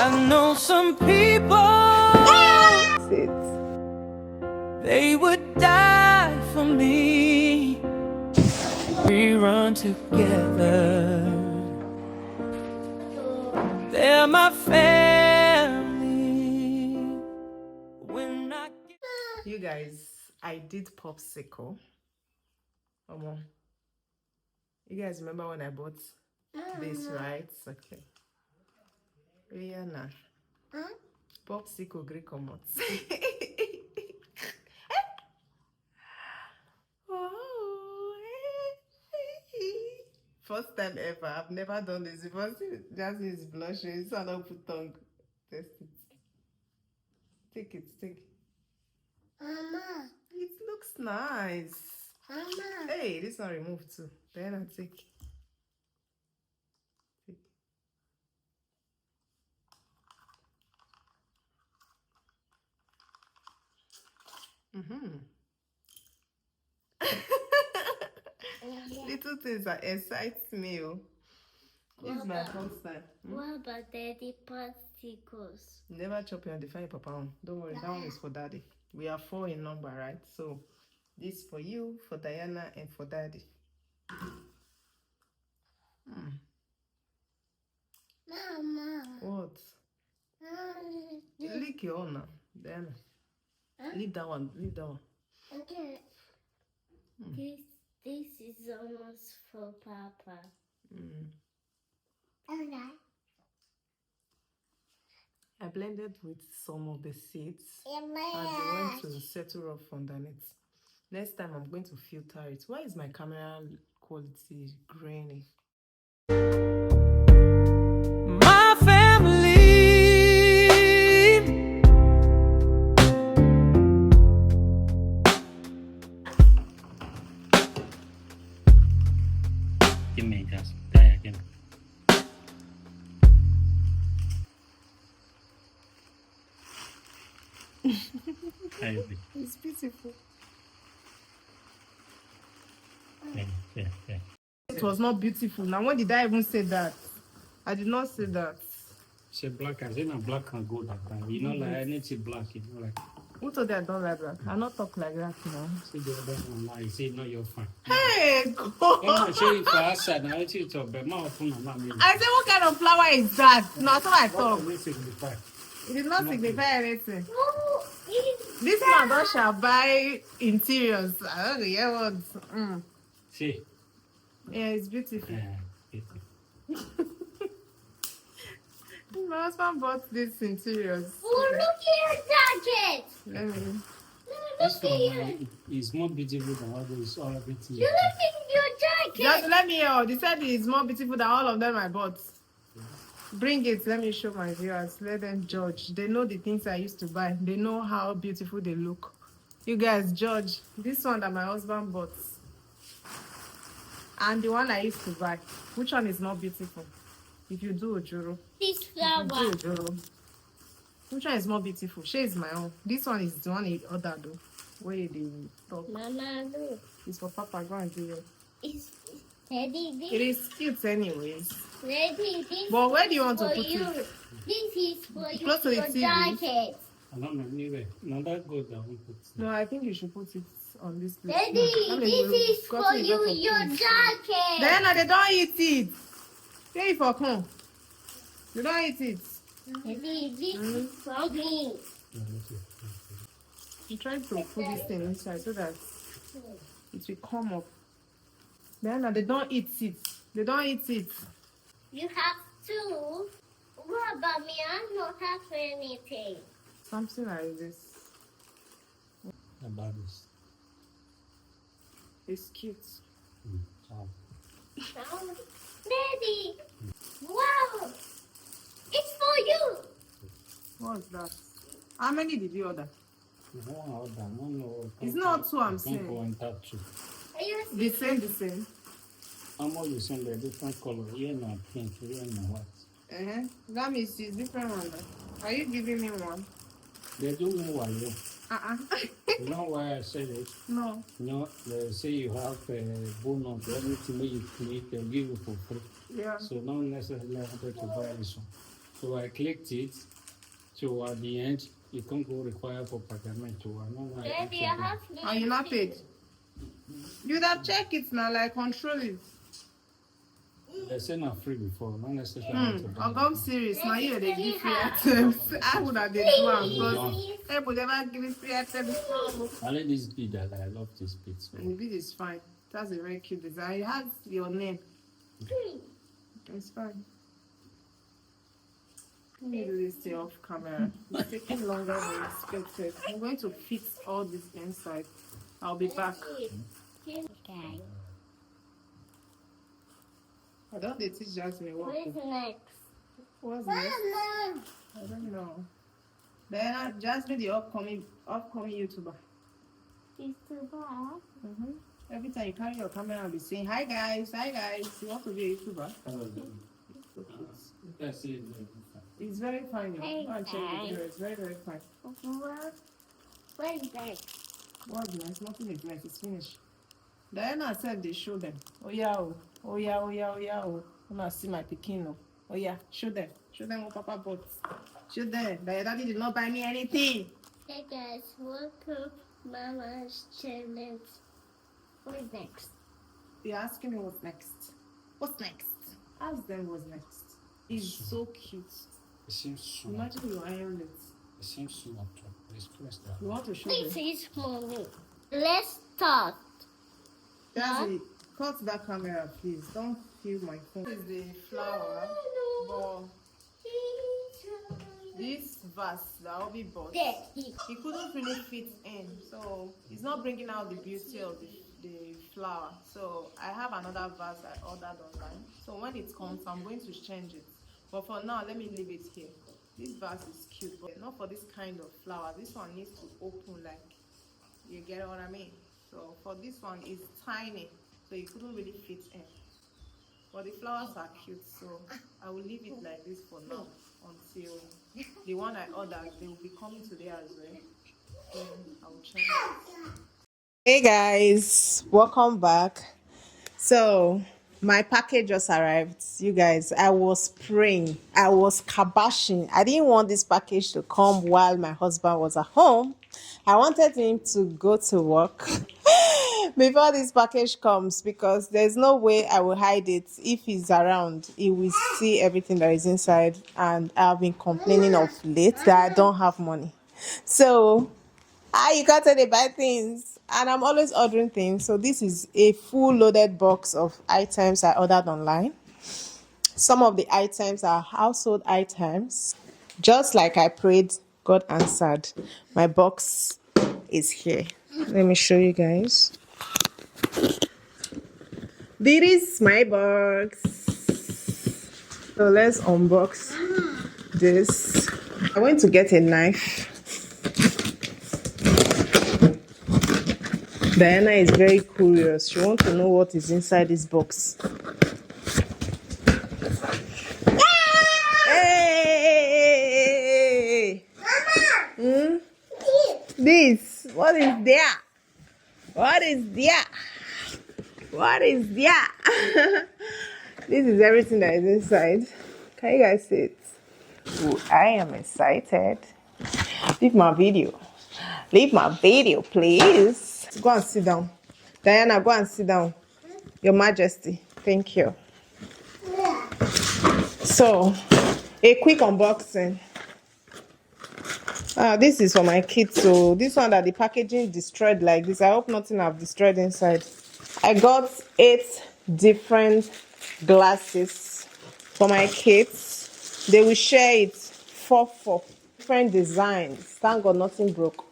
I know some people, they would die for me. We run together. They're my family. When I get... You guys, I did popsicle. Come on. You guys remember when I bought this, right? Okay. Rihanna. Popsicle Greek comot. First time ever. I've never done this before. Jasmine is blushing. So I don't put tongue. Test it. Take it. Take it. Mama. It looks nice. Mama. Hey, this one removed too. Then I take. Little things that excite me. Oh. This is my first time. What about daddy popsicles? Never chop your define papa on. Don't worry, that one is for daddy. We are 4 in number, right? So this for you, for Diana, and for daddy. Mama. What? Lick your own now, Diana. Leave that one. Leave that one. Okay. This is almost for Papa. Okay. I blended with some of the seeds and they went to settle off underneath. Next time I'm going to filter it. Why is my camera quality grainy? My family. Give me just there again. It's beautiful. Yeah. It was not beautiful. Now, when did I even say that? I did not say that. Say black, I say not black and gold that time. You know, like anything black, you know, like. Who told you I don't like that? I not talk like that now. See the other one now, you say not your fan. Hey, I'm God. not sure if I said now, it's your bed. My phone, not me. I said, what kind of flower is that? No, that's what I thought. What does it signify? It did not signify anything. Oh, This man don't shall buy interiors. I don't know, yeah, what? See? Yeah, it's beautiful. Beautiful. My husband bought this interiors. oh, look at your jacket. Let me. This one is more beautiful than all those all everything. You look at your jacket. Just let me hear. They said it's more beautiful than all of them I bought. Bring it. Let me show my viewers. Let them judge. They know the things I used to buy. They know how beautiful they look. You guys judge. This one that my husband bought. And the one I used to buy. Which one is more beautiful? If you do Ojoro. This flower. Which one is more beautiful? She is my own. This one is the one he ordered though. Where they talk. Mama, look. It's for Papa. Go and do it. It's Daddy, this. It is cute anyways. Daddy, this. But where do you want to for put you. it? This is for you. Close to the Your TV. jacket. I don't know anyway. Now that gold that we put. No, I think you should put it on this place. Daddy, No, this is for you. Your jacket. Diana, they don't eat it. Pay for corn. They don't eat it. Daddy, this is for me. I'm trying to put this thing inside so that it will come up. Diana, they don't eat it. They don't eat it. You have two. What about me? I don't have anything. Something like this. About this. It's cute. Daddy, wow, it's for you. What's that? How many did you order? No, It's not two, I'm saying. Are you The same. I'm all the same, they're different color. Here now pink, here now white. That means it's different one. Are you giving me one? They do me while you. You know why I said it? No. You know, they say you have a bonus, everything that you create, they give you for free. Yeah. So not necessarily I wanted to buy this one. So I clicked it. So at the end, it can't go require for payment to another. Daddy, I have to. Are you not paid? You'd have checked it now, like control it. They say not free before, not necessarily. I'm serious. Now you they give free items. I would have been doing because people never give me free items. Only this bead that I love this bead. So. And the bead is fine. That's a very cute design. It has your name. It's fine. Let me do this thing off camera. It's taking longer than expected. I'm going to fix all this inside. I'll be back. Okay. I don't they teach Jasmine what. What's next? What's next? I don't know. Then Jasmine, the upcoming YouTuber. It's too bad. Every time you carry your camera and be saying, hi guys, hi guys. You want to be a YouTuber? It's very fine. Hey, Go and check the video. It's very, very fine. What's next? What's nice? Nothing is nice. It's finished. Diana said they show them. Oh yeah, oh. Oh yeah, oh yeah, oh yeah, oh. I'm gonna see my Pekin. Oh yeah, show them. Show them what Papa bought. Show them. Their daddy did not buy me anything. Hey guys, welcome Mama's challenge. What's next? You're asking me what's next. What's next? Ask them what's next. It's so cute. It seems small. Imagine you iron it. It seems small. It's close down. You want to show This them? is mommy. Let's start. Daddy, cut that camera, please. Don't feel my phone. This is the flower, but this vase that Obi bought, Daddy. it couldn't really fit in, so it's not bringing out the beauty of the flower. So I have another vase I ordered online. So when it comes, I'm going to change it. But for now, let me leave it here. This vase is cute, but not for this kind of flower. This one needs to open, like, you get what I mean? So for this one, it's tiny, so it couldn't really fit in. But the flowers are cute, so I will leave it like this for now until the one I ordered, they will be coming today as well. Then I will change it. Hey guys, welcome back. So my package just arrived. You guys, I was praying, I was kabashing. I didn't want this package to come while my husband was at home. I wanted him to go to work before this package comes, because there's no way I will hide it. If he's around, he will see everything that is inside, and I've been complaining of late that I don't have money. So you can't tell they buy things, and I'm always ordering things. So this is a full loaded box of items I ordered online. Some of the items are household items. Just like I prayed, God answered. My box is here. Let me show you guys. This is my box. So let's unbox this. I went to get a knife. Diana is very curious. She wants to know what is inside this box. Hey! This. What is there? What is there? What is there? This is everything that is inside. Can you guys see it? Ooh, I am excited. Leave my video. Leave my video, please. Go and sit down. Diana, go and sit down. Your Majesty. Thank you. So, a quick unboxing. This is for my kids. So, this one that the packaging destroyed like this. I hope nothing have destroyed inside. I got 8 different glasses for my kids. They will share it 4 different designs. Thank God nothing broke.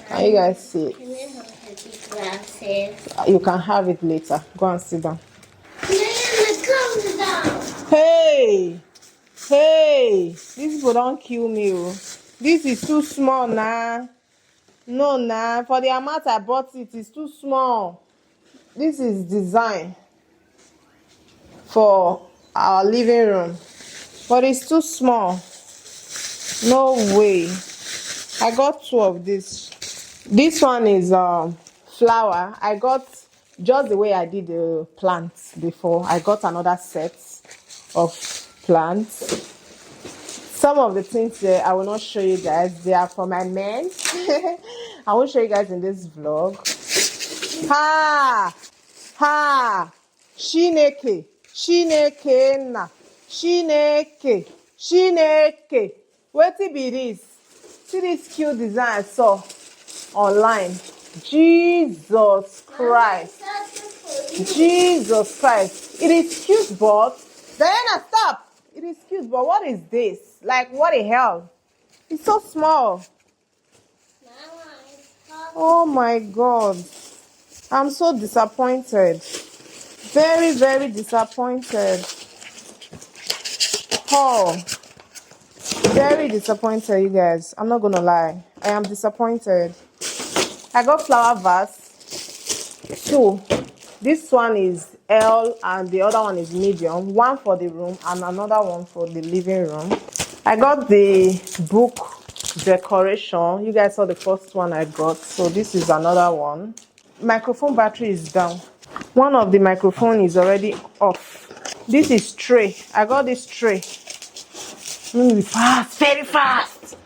Can you guys see it? Can we have the glasses? You can have it later. Go and sit down. Come down. Hey! These people don't kill me. Oh. This is too small now. No, nah. For the amount I bought it, it's too small. This is design for our living room. But it's too small. No way. I got 2 of this. This one is flower. I got just the way I did the plants before. I got another set of plants. Some of the things there I will not show you guys. They are for my men. I won't show you guys in this vlog. Ha! Ha! Shineke. Shineke na. Shineke. Shineke. What be this? See this cute design I saw online. Jesus Christ. Jesus Christ. It is cute, but Diana, stop. It is cute, but what is this? Like, what the hell? It's so small. Oh my God. I'm so disappointed. Very, very disappointed. Oh, very disappointed, you guys. I'm not gonna lie. I am disappointed. I got flower vase. Two. This one is L and the other one is medium. One for the room and another one for the living room. I got the book decoration. You guys saw the first one I got. So this is another one. Microphone battery is down. One of the microphone is already off. This is tray. I got this tray. Fast, very fast.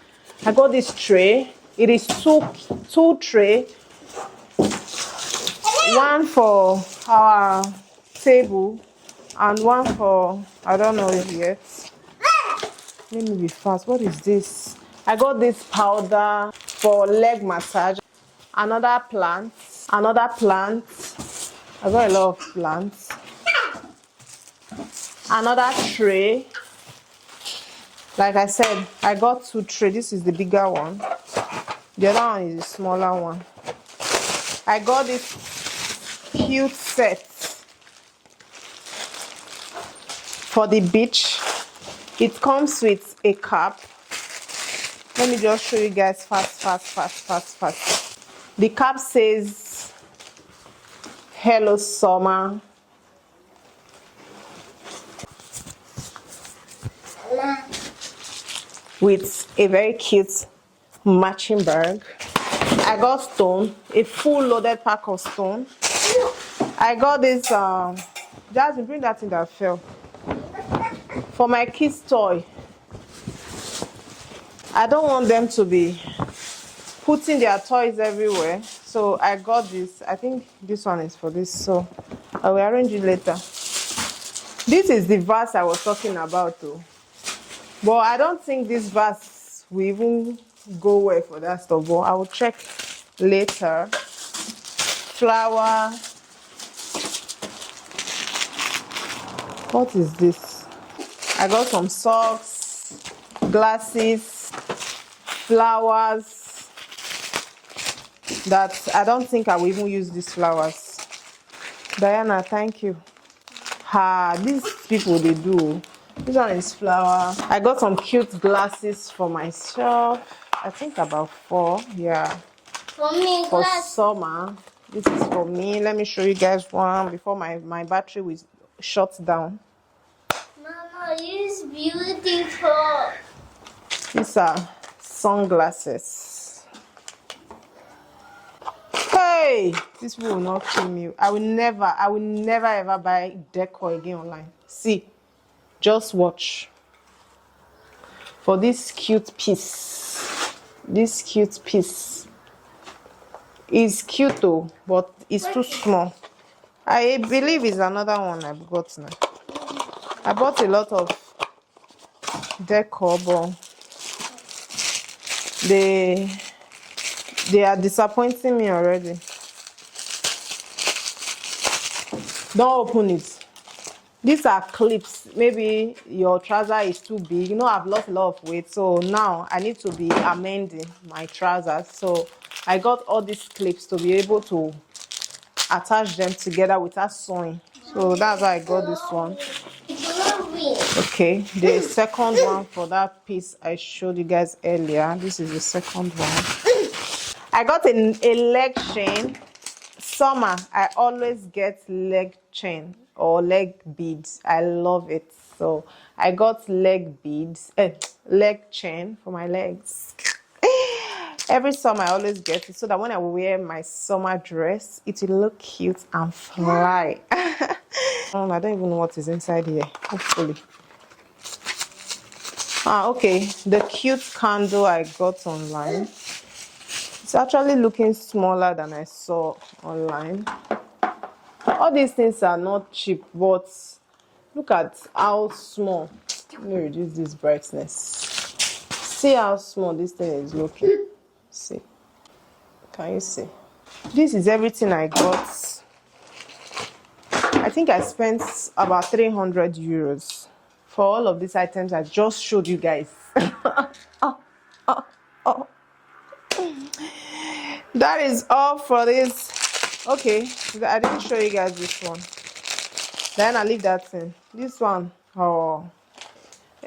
I got this tray. It is two tray. One for our table and one for, I don't know yet. Let me be fast. What is this? I got this powder for leg massage. Another plant. Another plant. I got a lot of plants. Another tray. Like I said, I got two trays. This is the bigger one. The other one is the smaller one. I got this cute set for the beach. It comes with a cap. Let me just show you guys fast. The cap says hello summer. With a very cute matching bag. I got stone, a full loaded pack of stone. I got this Jasmine, bring that thing that fell. For my kids' toy. I don't want them to be putting their toys everywhere. So I got this. I think this one is for this. So I will arrange it later. This is the vase I was talking about too. But I don't think this vase will even go well for that stuff. But I will check later. Flower. What is this? I got some socks, glasses, flowers. That I don't think I will even use these flowers. Diana, thank you. These people, they do. This one is flower. I got some cute glasses for myself. I think about 4. Yeah. For me, For glass. summer. This is for me. Let me show you guys one before my battery will shut down. Mama, use beautiful. These are sunglasses. Hey, this will not kill me. I will never ever buy decor again online. See, just watch. For this cute piece. This cute piece. It's cute though, but it's too small. I believe it's another one I've got now. I bought a lot of decor, but they are disappointing me already. Don't open it. These are clips. Maybe your trouser is too big. You know, I've lost a lot of weight, so now I need to be amending my trousers. So I got all these clips to be able to attach them together without sewing. So that's why I got this one. Okay, the second one for that piece I showed you guys earlier. This is the second one. I got a leg chain. Summer, I always get leg chain or leg beads. I love it. So I got leg beads, leg chain for my legs. Every summer I always get it so that when I wear my summer dress, it will look cute and fly. I don't even know what is inside here. Hopefully. Okay, the cute candle I got online. It's actually looking smaller than I saw online. All these things are not cheap, but look at how small. Let me reduce this brightness. See how small this thing is looking. See. Can you see? This is everything I got. I think I spent about 300 euros for all of these items I just showed you guys. That is all for this. Okay, I didn't show you guys this one. Then I leave that in. This one, oh,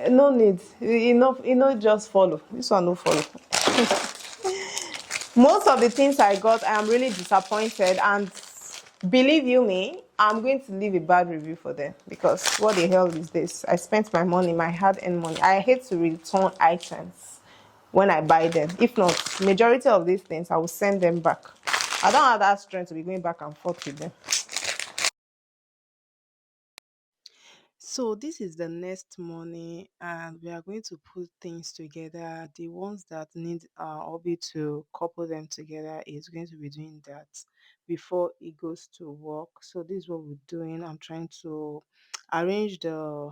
no need. Enough, just follow. This one no follow. Most of the things I got, I am really disappointed, and believe you me, I'm going to leave a bad review for them, because what the hell is this? I spent my money, my hard-earned money. I hate to return items when I buy them. If not, majority of these things, I will send them back. I don't have that strength to be going back and forth with them. So this is the next morning, and we are going to put things together. The ones that need our hobby to couple them together is going to be doing that before he goes to work. So this is what we're doing. I'm trying to arrange the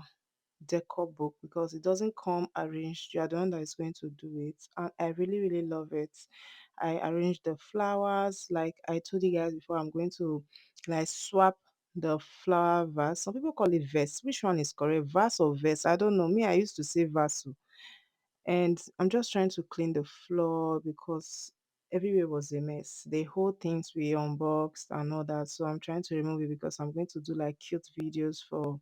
decor book because it doesn't come arranged. You are the one that is going to do it, and I really really love it. I arranged the flowers like I told you guys before. I'm going to like swap the flower vase. Some people call it vase. Which one is correct, vase or vase? I don't know. Me, I used to say vase. And I'm just trying to clean the floor because everywhere was a mess. The whole things we unboxed and all that, so I'm trying to remove it because I'm going to do like cute videos for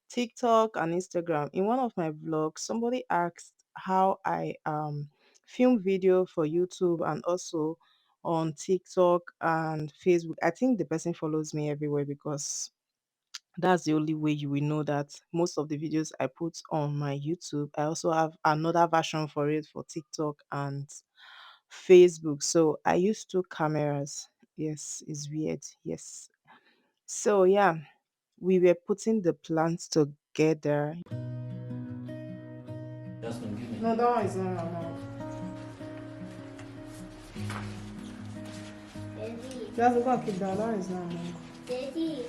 TikTok and Instagram. In one of my vlogs, somebody asked how I film video for YouTube and also on TikTok and Facebook. I think the person follows me everywhere because that's the only way you will know that most of the videos I put on my YouTube, I also have another version for it for TikTok and Facebook. So I use two cameras. Yes, it's weird. Yes. So yeah, we were putting the plants together. No, that one is not my mouth. Daddy, That's go and keep that. That one is not my mouth. Daddy.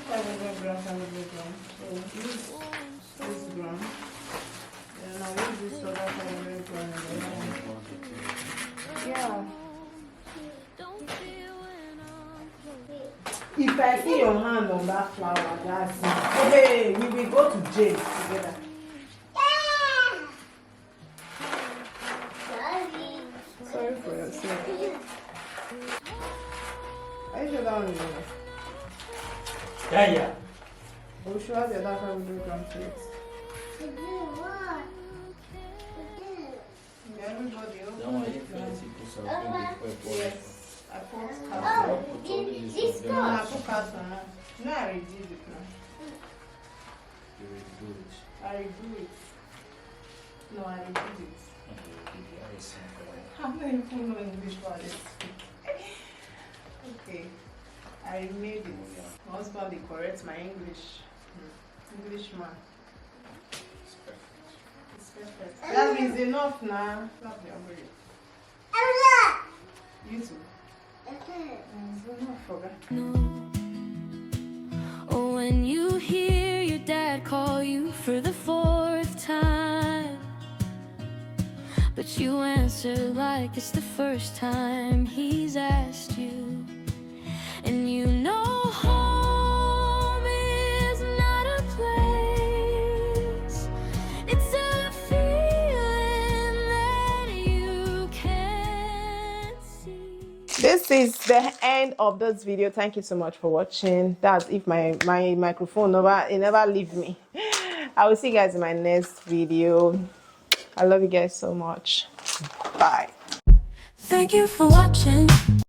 500 grams, 500 grams. So use this gram. Then I'll use this other 500 grams. Yeah. If I see your hand on that flower, that's it. Hey, we will go to jail together. Sorry. Sorry for yourself. Are you sure that one is enough? Yeah. We'll show us the other 500 grams plate. To do what? Everybody else. Okay. Yes. I put Oh, carton. this No, I goes. put carton. No, I redo it now. I redo it. No, I redo it. I don't even know English for this. Okay. I remade it. My husband will correct my English. Englishman. It's perfect. That means enough now. Stop the umbrella. You too. Oh, when you hear your dad call you for the 4th time, but you answer like it's the first time he's asked you, and you know home is not a place, it's a feeling that you can't see. This is the end of this video. Thank you so much for watching. That's if my microphone never leave me. I will see you guys in my next video. I love you guys so much. Bye. Thank you for watching.